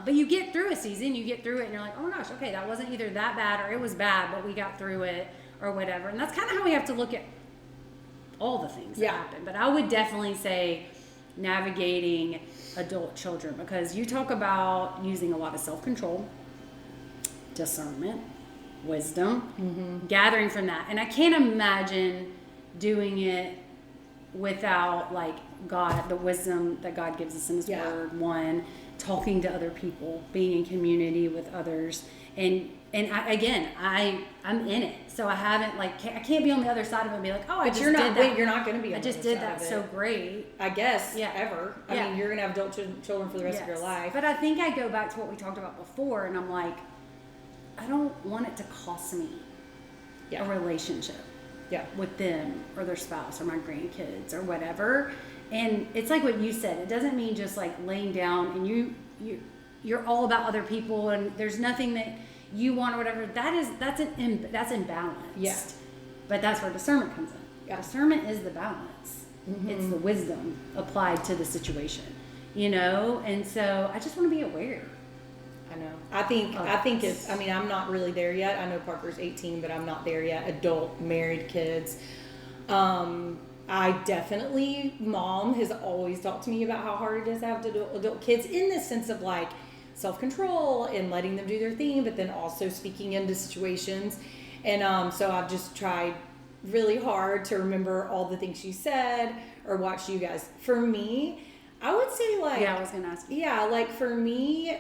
Speaker 2: But you get through a season, you get through it, and you're like, oh my gosh, okay, that wasn't either that bad or it was bad, but we got through it or whatever. And that's kind of how we have to look at all the things that happen. But I would definitely say navigating adult children, because you talk about using a lot of self-control, discernment, wisdom, gathering from that. And I can't imagine doing it without like God, the wisdom that God gives us in His Word, one, talking to other people, being in community with others. And I'm in it, so I haven't I can't be on the other side of it and be like, oh,
Speaker 1: but you're not going to be.
Speaker 2: I just did that so great.
Speaker 1: I guess ever. I mean, you're gonna have adult children for the rest of your life.
Speaker 2: But I think I go back to what we talked about before, and I'm like, I don't want it to cost me a relationship with them or their spouse or my grandkids or whatever. And it's like what you said. It doesn't mean just like laying down and you're all about other people and there's nothing that you want or whatever. That's imbalanced. Yeah. But that's where discernment comes in. Yeah. Discernment is the balance. Mm-hmm. It's the wisdom applied to the situation, And so I just want to be aware.
Speaker 1: I know. I think it's. I mean, I'm not really there yet. I know Parker's 18, but I'm not there yet. Adult, married kids. I definitely, Mom has always talked to me about how hard it is to have adult kids in the sense of like self-control and letting them do their thing, but then also speaking into situations. And so I've just tried really hard to remember all the things she said or watch you guys. For me, I would say like...
Speaker 2: Yeah, I was going to ask you.
Speaker 1: Yeah, like for me...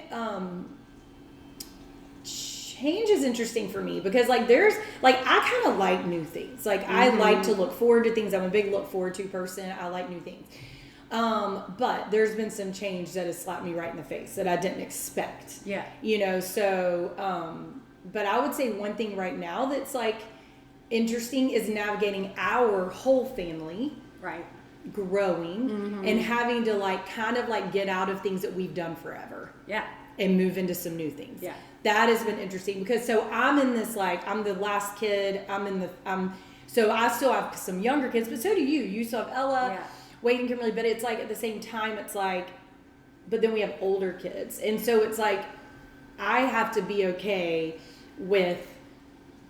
Speaker 1: change is interesting for me because like there's like I kind of like new things. Like I like to look forward to things. I'm a big look forward to person. I like new things. But there's been some change that has slapped me right in the face that I didn't expect. Yeah. So but I would say one thing right now that's like interesting is navigating our whole family. Right. Growing and having to like kind of like get out of things that we've done forever. Yeah. And move into some new things. Yeah. That has been interesting because so I'm in this like I'm the last kid. So I still have some younger kids, but so do you. You still have Ella, Wade and Kimberly, but it's like at the same time it's like, but then we have older kids, and so it's like I have to be okay with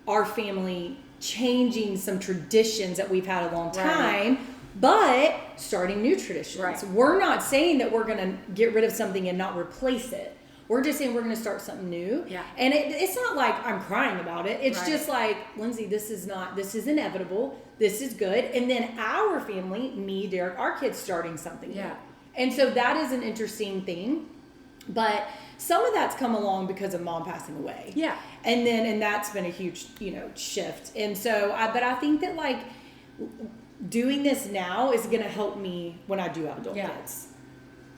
Speaker 1: our family changing some traditions that we've had a long time. Right. But starting new traditions. Right. We're not saying that we're going to get rid of something and not replace it. We're just saying we're going to start something new. Yeah. And it's not like I'm crying about it. It's just like, Lindsey, this is inevitable. This is good. And then our family, me, Derek, our kids starting something new. And so that is an interesting thing. But some of that's come along because of Mom passing away. Yeah. And that's been a huge, shift. And so, but I think that like doing this now is going to help me when I do have adult kids.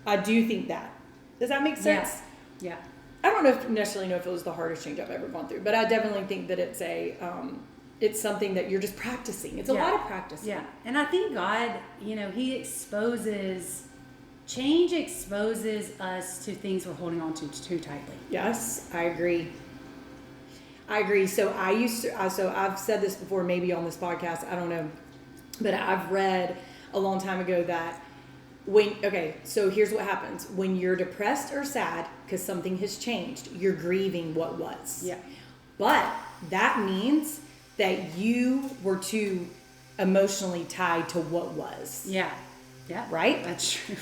Speaker 1: I do think that. Does that make sense? Yeah. I don't necessarily know if it was the hardest change I've ever gone through, but I definitely think that it's it's something that you're just practicing. It's a lot of practicing.
Speaker 2: Yeah. And I think God, change exposes us to things we're holding on to too tightly.
Speaker 1: Yes, I agree. So I've said this before, maybe on this podcast, I don't know, but I've read a long time ago that so here's what happens. When you're depressed or sad because something has changed, you're grieving what was. Yeah. But that means that you were too emotionally tied to what was. Yeah. Yeah. Right?
Speaker 2: That's true.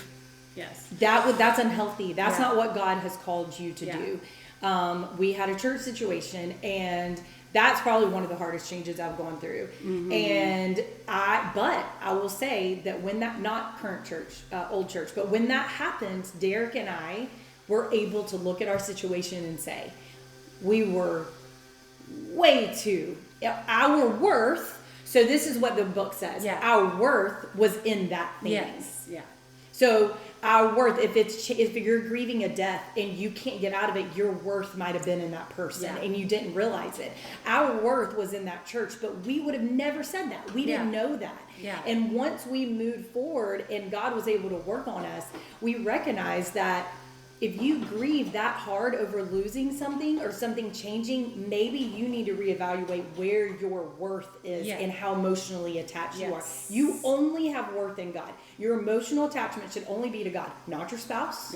Speaker 2: Yes.
Speaker 1: That's unhealthy. That's not what God has called you to do. We had a church situation, and that's probably one of the hardest changes I've gone through. Mm-hmm. But I will say that when that, not current church, old church, but when that happened, Derek and I were able to look at our situation and say, we were way too, our worth. So this is what the book says. Yeah. Our worth was in that thing. Yes. Yeah. So our worth, if you're grieving a death and you can't get out of it, your worth might have been in that person and you didn't realize it. Our worth was in that church, but we would have never said that. We didn't know that. Yeah. And once we moved forward and God was able to work on us, we recognized that if you grieve that hard over losing something or something changing, maybe you need to reevaluate where your worth is and how emotionally attached you are. You only have worth in God. Your emotional attachment should only be to God, not your spouse,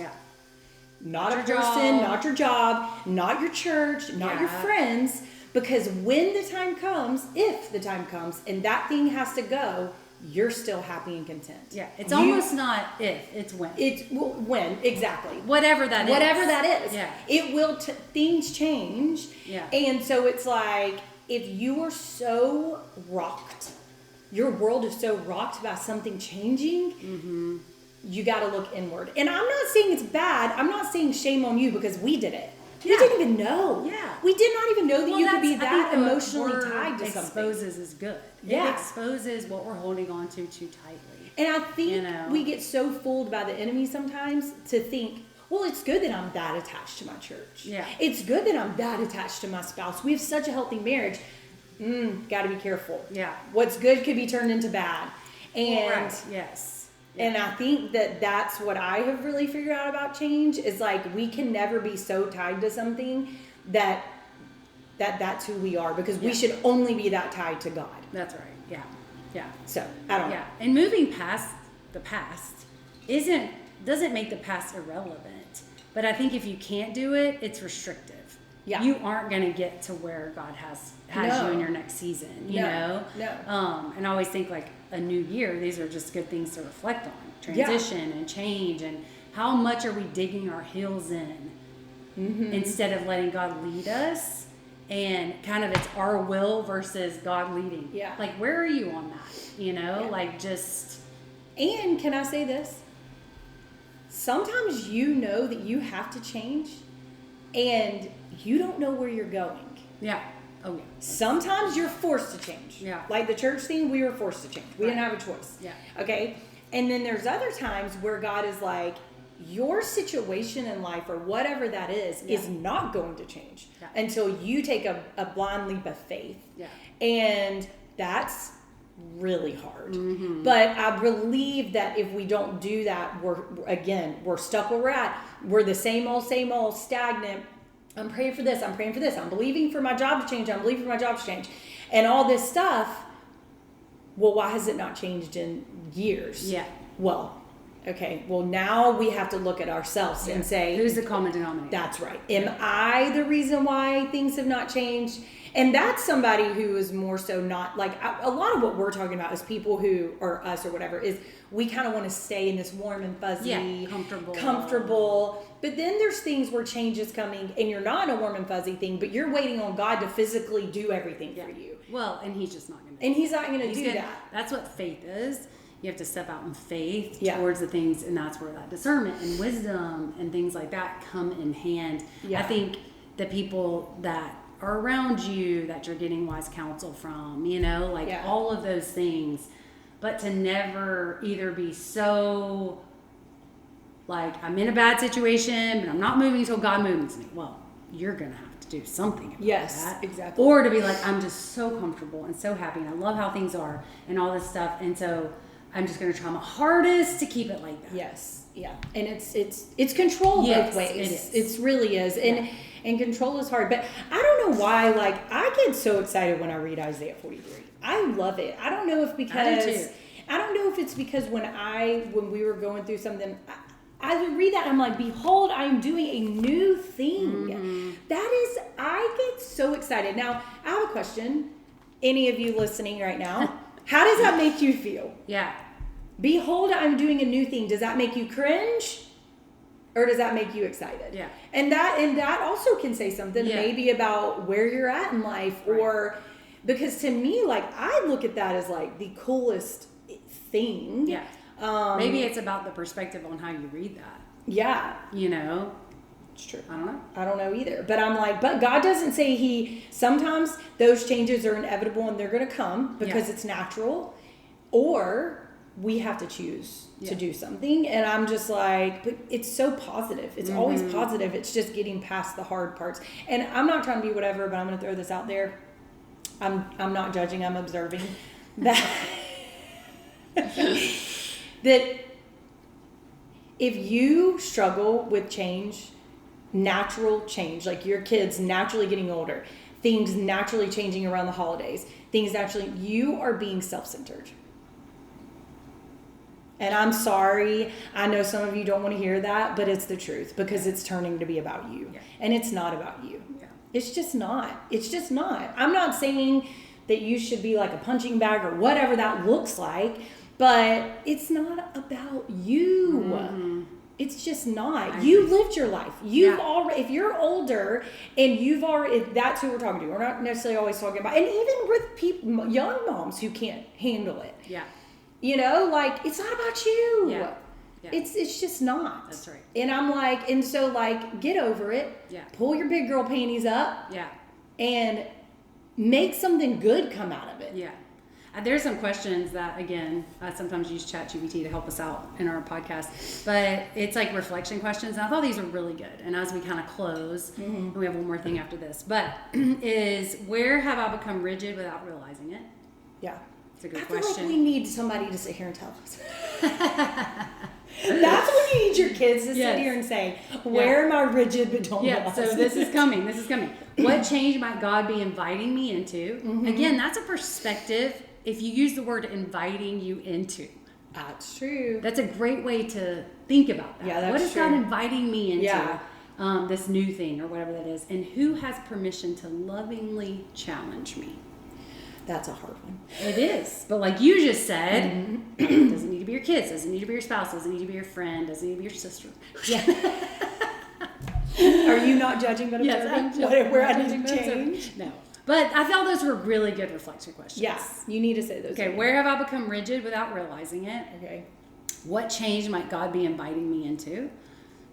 Speaker 1: not a person, not your job, not your church, not your friends. Because when the time comes, if the time comes, and that thing has to go, you're still happy and content.
Speaker 2: Yeah, it's almost not if, it's when.
Speaker 1: It's when, exactly.
Speaker 2: Whatever that
Speaker 1: is.
Speaker 2: Yeah.
Speaker 1: It will, things change.
Speaker 2: Yeah.
Speaker 1: And so it's like, if you are so rocked, your world is so rocked by something changing, you got to look inward. And I'm not saying it's bad. I'm not saying shame on you because we did it. We didn't even know.
Speaker 2: Yeah.
Speaker 1: We did not even know that you could be that emotionally tied to something.
Speaker 2: Exposes is good.
Speaker 1: Yeah.
Speaker 2: It exposes what we're holding on to too tightly.
Speaker 1: And I think we get so fooled by the enemy sometimes to think, well, it's good that I'm that attached to my church.
Speaker 2: Yeah.
Speaker 1: It's good that I'm that attached to my spouse. We have such a healthy marriage. Got to be careful.
Speaker 2: Yeah.
Speaker 1: What's good could be turned into bad. And
Speaker 2: right. Yes.
Speaker 1: And I think that that's what I have really figured out about change is like we can never be so tied to something that's who we are because we should only be that tied to God.
Speaker 2: That's right. Yeah. Yeah.
Speaker 1: So I don't know.
Speaker 2: And moving past the past doesn't make the past irrelevant. But I think if you can't do it, it's restrictive. Yeah. You aren't going to get to where God has you in your next season, you know?
Speaker 1: No.
Speaker 2: And I always think like a new year, these are just good things to reflect on. Transition and change and how much are we digging our heels in instead of letting God lead us and kind of it's our will versus God leading.
Speaker 1: Yeah.
Speaker 2: Like where are you on that? You know, like just.
Speaker 1: And can I say this? Sometimes you know that you have to change and you don't know where you're going.
Speaker 2: Yeah. Oh, yeah.
Speaker 1: Sometimes you're forced to change.
Speaker 2: Yeah.
Speaker 1: Like the church thing, we were forced to change. We didn't have a choice.
Speaker 2: Yeah.
Speaker 1: Okay? And then there's other times where God is like, your situation in life or whatever that is not going to change until you take a blind leap of faith. Yeah. And that's really hard. But I believe that if we don't do that, we're stuck where we're at. We're the same old, stagnant. I'm praying for this. I'm praying for this. I'm believing for my job to change. I'm believing for my job to change. And all this stuff. Well, why has it not changed in years? Yeah. Well, okay. Well, now we have to look at ourselves and say,
Speaker 2: who's the common denominator?
Speaker 1: That's right. Am I the reason why things have not changed? And that's somebody who is more so not like a lot of what we're talking about is people who or us or whatever is we kind of want to stay in this warm and fuzzy, comfortable. But then there's things where change is coming and you're not in a warm and fuzzy thing, but you're waiting on God to physically do everything for you.
Speaker 2: Well, and he's just not going to.
Speaker 1: And he's not going to do that.
Speaker 2: That's what faith is. You have to step out in faith towards the things, and that's where that discernment and wisdom and things like that come in hand. Yeah. I think the people that are around you that you're getting wise counsel from, you know, like all of those things, but to never either be so like I'm in a bad situation, but I'm not moving until God moves me. Well, you're going to have to do something about that.
Speaker 1: Exactly.
Speaker 2: Or to be like, I'm just so comfortable and so happy and I love how things are and all this stuff. And so I'm just going to try my hardest to keep it like that.
Speaker 1: Yes. Yeah. And it's control both ways. It really is. And control is hard. But I don't know why, like, I get so excited when I read Isaiah 43. I love it. I don't know if it's because when we were going through something, I would read that and I'm like, behold, I'm doing a new thing. I get so excited. Now, I have a question. Any of you listening right now, how does that make you feel?
Speaker 2: Yeah.
Speaker 1: Behold, I'm doing a new thing. Does that make you cringe? Or does that make you excited?
Speaker 2: Yeah.
Speaker 1: And that also can say something maybe about where you're at in life or because to me, like I look at that as like the coolest thing.
Speaker 2: Yeah. Maybe it's about the perspective on how you read that.
Speaker 1: Yeah.
Speaker 2: You know?
Speaker 1: It's true.
Speaker 2: I
Speaker 1: don't know either. But I'm like, but God doesn't say sometimes those changes are inevitable and they're going to come because it's natural or we have to choose to do something. And I'm just like, but it's so positive. It's always positive. It's just getting past the hard parts. And I'm not trying to be whatever, but I'm going to throw this out there. I'm not judging. I'm observing that that if you struggle with change, natural change, like your kids naturally getting older, things naturally changing around the holidays, you are being self-centered. And I'm sorry, I know some of you don't want to hear that, but it's the truth because it's turning to be about you. Yeah. And it's not about you. Yeah. It's just not. I'm not saying that you should be like a punching bag or whatever that looks like, but it's not about you. Mm-hmm. It's just not. You lived your life. You've already, if you're older and you've already, that's who we're talking to. We're not necessarily always talking about, and even with people, young moms who can't handle it.
Speaker 2: Yeah.
Speaker 1: You know, like, it's not about you.
Speaker 2: Yeah. Yeah.
Speaker 1: It's just not.
Speaker 2: That's right.
Speaker 1: And I'm like, and so like, get over it.
Speaker 2: Yeah.
Speaker 1: Pull your big girl panties up.
Speaker 2: Yeah. And
Speaker 1: make something good come out of it.
Speaker 2: Yeah. There's some questions that, again, I sometimes use ChatGPT to help us out in our podcast, but it's like reflection questions. And I thought these were really good. And as we kind of close, and we have one more thing after this, but is where have I become rigid without realizing it?
Speaker 1: Yeah.
Speaker 2: It's a good
Speaker 1: I
Speaker 2: question.
Speaker 1: feel like we need somebody to sit here and tell us. That's when you need your kids to sit here and say, where am I rigid but don't realize
Speaker 2: so this is coming. This is coming. What change might God be inviting me into? Mm-hmm. Again, that's a perspective. If you use the word inviting you into.
Speaker 1: That's true.
Speaker 2: That's a great way to think about that.
Speaker 1: Yeah, that's
Speaker 2: what is
Speaker 1: true.
Speaker 2: God inviting me into this new thing or whatever that is? And who has permission to lovingly challenge me?
Speaker 1: That's a hard one.
Speaker 2: It is. But like you just said, it doesn't need to be your kids, doesn't need to be your spouse, doesn't need to be your friend, doesn't need to be your sister.
Speaker 1: Yeah. Are you not judging but observing?
Speaker 2: Yes,
Speaker 1: where I need to change?
Speaker 2: No. But I felt those were really good reflection questions.
Speaker 1: Yes, you need to say those.
Speaker 2: Okay, where have I become rigid without realizing it?
Speaker 1: Okay.
Speaker 2: What change might God be inviting me into?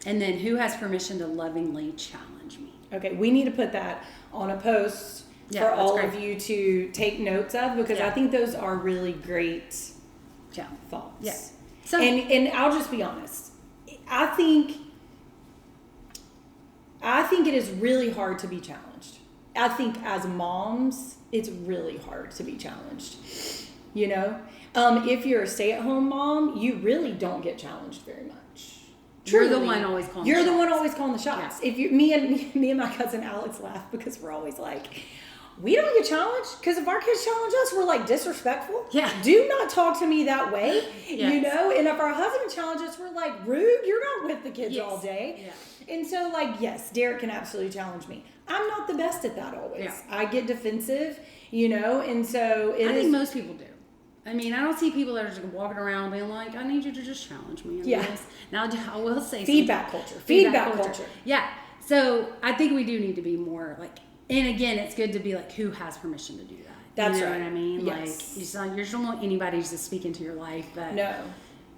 Speaker 2: And then who has permission to lovingly challenge me?
Speaker 1: Okay, we need to put that on a post for all of you to take notes of, because I think those are really great thoughts.
Speaker 2: Yeah.
Speaker 1: So, and I'll just be honest. I think it is really hard to be challenged. I think as moms, it's really hard to be challenged. You know, if you're a stay-at-home mom, you really don't get challenged very much.
Speaker 2: You're the one always calling.
Speaker 1: You're the one always calling the shots. Yeah. If you, me and my cousin Alex laugh because we're always like, we don't get challenged, because if our kids challenge us, we're like disrespectful.
Speaker 2: Yeah.
Speaker 1: Do not talk to me that way.
Speaker 2: Yes.
Speaker 1: You know. And if our husband challenges us, we're like, rude. You're not with the kids all day.
Speaker 2: Yeah.
Speaker 1: And so, like, yes, Derek can absolutely challenge me. I'm not the best at that always.
Speaker 2: Yeah.
Speaker 1: I get defensive, you know, and so
Speaker 2: I think most people do. I mean, I don't see people that are just walking around being like, I need you to just challenge me. Now, I will say
Speaker 1: feedback culture. Feedback culture.
Speaker 2: Yeah. So I think we do need to be more like, and again, it's good to be like, who has permission to do that?
Speaker 1: That's
Speaker 2: you know
Speaker 1: right.
Speaker 2: what I mean?
Speaker 1: Yes.
Speaker 2: Like, you just don't want anybody to speak into your life that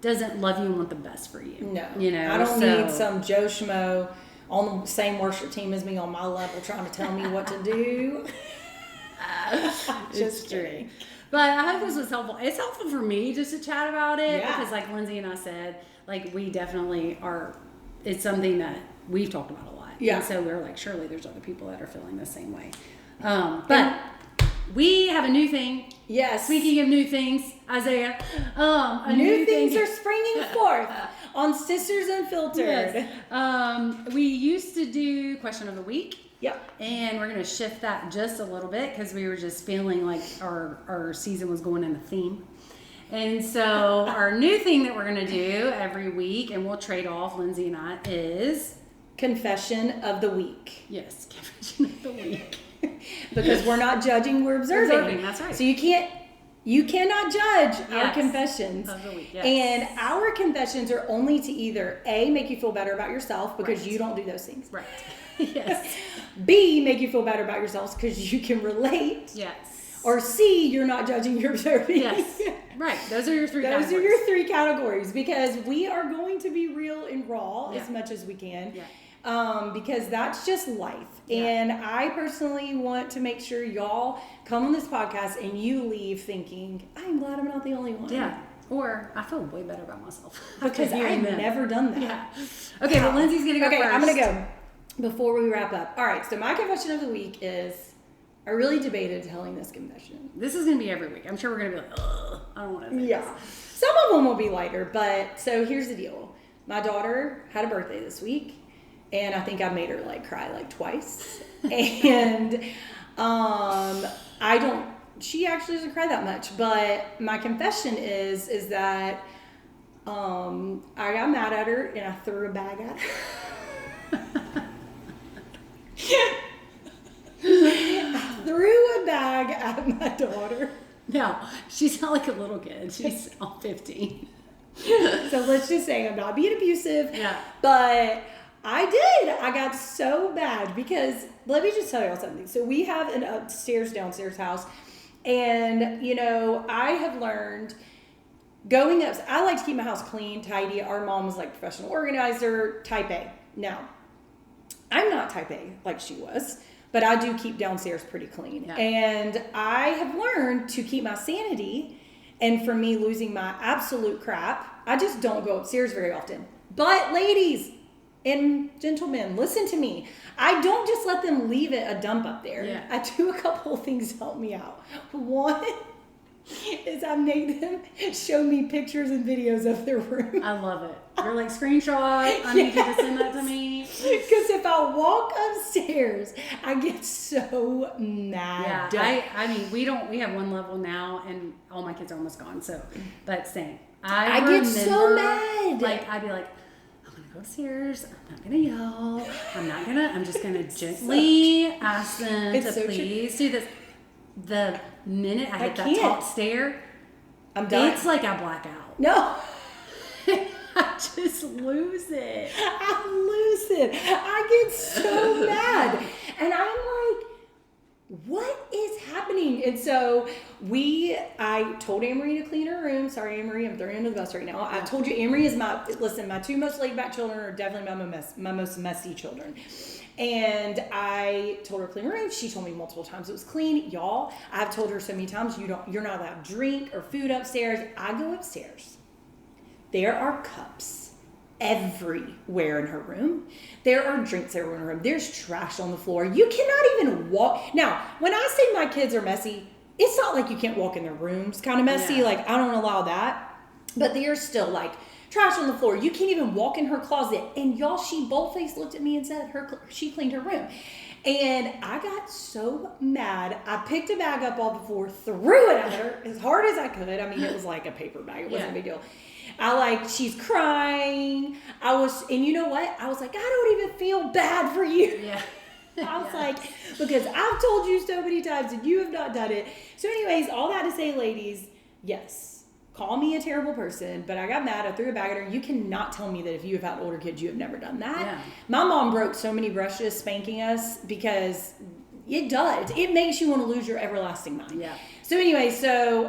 Speaker 2: doesn't love you and want the best for you.
Speaker 1: No.
Speaker 2: You know,
Speaker 1: I don't need some Joe Schmo on the same worship team as me on my level trying to tell me what to do. Just kidding.
Speaker 2: But I hope this was helpful. It's helpful for me just to chat about it because, like Lindsey and I said, like, we definitely are. It's something that we've talked about a lot.
Speaker 1: Yeah.
Speaker 2: And so we're like, surely there's other people that are feeling the same way. But we have a new thing.
Speaker 1: Yes.
Speaker 2: Speaking of new things, Isaiah,
Speaker 1: new things are springing forth on Sisters Unfiltered.
Speaker 2: Yes. We used to do question of the week.
Speaker 1: Yep.
Speaker 2: And we're going to shift that just a little bit because we were just feeling like our season was going in a theme. And so our new thing that we're going to do every week, and we'll trade off, Lindsey and I, is
Speaker 1: Confession of the Week.
Speaker 2: Yes, Confession of the Week.
Speaker 1: Because we're not judging, we're observing.
Speaker 2: That's right.
Speaker 1: So you cannot judge our confessions.
Speaker 2: Of the week, yes.
Speaker 1: And our confessions are only to either A, make you feel better about yourself because you don't do those things.
Speaker 2: Right. Yes.
Speaker 1: B, make you feel better about yourselves because you can relate.
Speaker 2: Yes.
Speaker 1: Or C, you're not judging, you're observing.
Speaker 2: Yes. Right. Those are your three categories.
Speaker 1: Those are your three categories because we are going to be real and raw as much as we can.
Speaker 2: Yeah.
Speaker 1: Because that's just life.
Speaker 2: Yeah.
Speaker 1: And I personally want to make sure y'all come on this podcast and you leave thinking, I'm glad I'm not the only one.
Speaker 2: Yeah. Or I feel way better about myself.
Speaker 1: Because I've never done that.
Speaker 2: Yeah. Okay, well, Lindsey's going to go first.
Speaker 1: I'm going to go before we wrap up. All right, so my confession of the week is, I really debated telling this confession.
Speaker 2: This is going to be every week. I'm sure we're going to be like, ugh, I don't want to say this.
Speaker 1: Some of them will be lighter, but so here's the deal. My daughter had a birthday this week. And I think I made her like cry like twice. And she actually doesn't cry that much. But my confession is that I got mad at her and I threw a bag at her. I threw a bag bag at my daughter.
Speaker 2: No, she's not like a little kid. She's 15.
Speaker 1: So let's just say I'm not being abusive.
Speaker 2: Yeah.
Speaker 1: But I did. I got so bad because let me just tell y'all something. So we have an upstairs, downstairs house. And, you know, I have learned going up, I like to keep my house clean, tidy. Our mom was like professional organizer, type A. Now, I'm not type A like she was, but I do keep downstairs pretty clean. Yeah. And I have learned to keep my sanity, and for me losing my absolute crap, I just don't go upstairs very often. But ladies and gentlemen, listen to me. I don't just let them leave it a dump up there. Yeah. I do a couple of things to help me out. One is I make them show me pictures and videos of their room.
Speaker 2: I love it. You're like, screenshot, I need you to send that to me.
Speaker 1: Because if I walk upstairs, I get so mad.
Speaker 2: Yeah, I mean, we have one level now, and all my kids are almost gone, so, but same. I get so mad. Like, I'd be like, I'm going to go upstairs, I'm not going to yell, I'm just going to gently ask them to please do this. The minute I hit that top stair, I'm done. It's like I black out.
Speaker 1: No.
Speaker 2: I just lose it.
Speaker 1: I get so mad. And I'm like, what is happening? And so I told Amory to clean her room. Sorry, Amory, I'm throwing you under the bus right now. I told you Amory is my two most laid back children are definitely my most messy children. And I told her to clean her room. She told me multiple times it was clean. Y'all, I've told her so many times you're not allowed to drink or food upstairs. I go upstairs. There are cups everywhere in her room. There are drinks everywhere in her room. There's trash on the floor. You cannot even walk. Now, when I say my kids are messy, it's not like you can't walk in their rooms kind of messy. Yeah. Like, I don't allow that. But there's still like trash on the floor. You can't even walk in her closet. And y'all, she bold-faced looked at me and said she cleaned her room. And I got so mad. I picked a bag up off the floor, threw it at her as hard as I could. I mean, it was like a paper bag. It wasn't a big deal. She's crying. And you know what? I was like, I don't even feel bad for you.
Speaker 2: Yeah.
Speaker 1: I was like, because I've told you so many times and you have not done it. So anyways, all that to say, ladies, yes, call me a terrible person, but I got mad. I threw a bag at her. You cannot tell me that if you have had older kids, you have never done that. Yeah. My mom broke so many brushes spanking us because it does. It makes you want to lose your everlasting mind.
Speaker 2: Yeah.
Speaker 1: So anyway,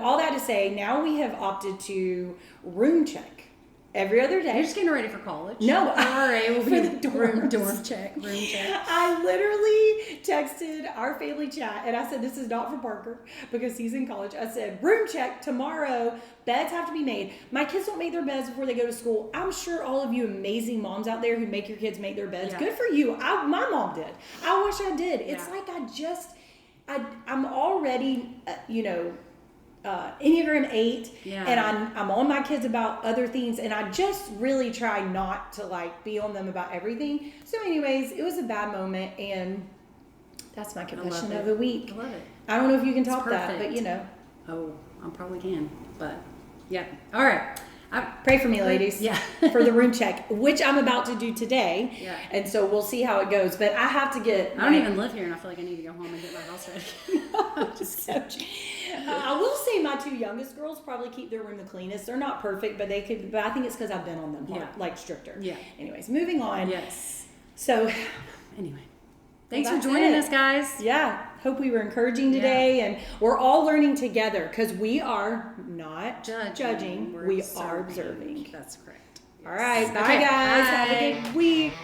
Speaker 1: all that to say, now we have opted to room check every other day.
Speaker 2: You're just getting ready for college.
Speaker 1: No,
Speaker 2: RA will
Speaker 1: for
Speaker 2: be
Speaker 1: the
Speaker 2: room check.
Speaker 1: I literally texted our family chat and I said, this is not for Parker because he's in college. I said, room check tomorrow. Beds have to be made. My kids don't make their beds before they go to school. I'm sure all of you amazing moms out there who make your kids make their beds. Yeah. Good for you. My mom did. I wish I did. It's like I'm already, Enneagram 8, and I'm on my kids about other things, and I just really try not to be on them about everything. So anyways, it was a bad moment, and that's my confession of the week.
Speaker 2: I love it.
Speaker 1: I don't know if you can top that, but
Speaker 2: Oh, I probably can, but yeah. All right.
Speaker 1: Pray for me, ladies.
Speaker 2: Yeah.
Speaker 1: For the room check, which I'm about to do today.
Speaker 2: Yeah.
Speaker 1: And so we'll see how it goes. But I have to get.
Speaker 2: I don't even live here, and I feel like I need to go home and get my house ready.
Speaker 1: I'm just kidding. I will say my two youngest girls probably keep their room the cleanest. They're not perfect, but they could. But I think it's because I've been on them stricter.
Speaker 2: Yeah.
Speaker 1: Anyways, moving on.
Speaker 2: Yes.
Speaker 1: So.
Speaker 2: Anyway. Thanks for joining us, guys.
Speaker 1: Yeah. Hope we were encouraging today. And we're all learning together because we are not judging. We are observing.
Speaker 2: That's correct.
Speaker 1: Yes. All right. Bye, guys.
Speaker 2: Bye.
Speaker 1: Have a good week.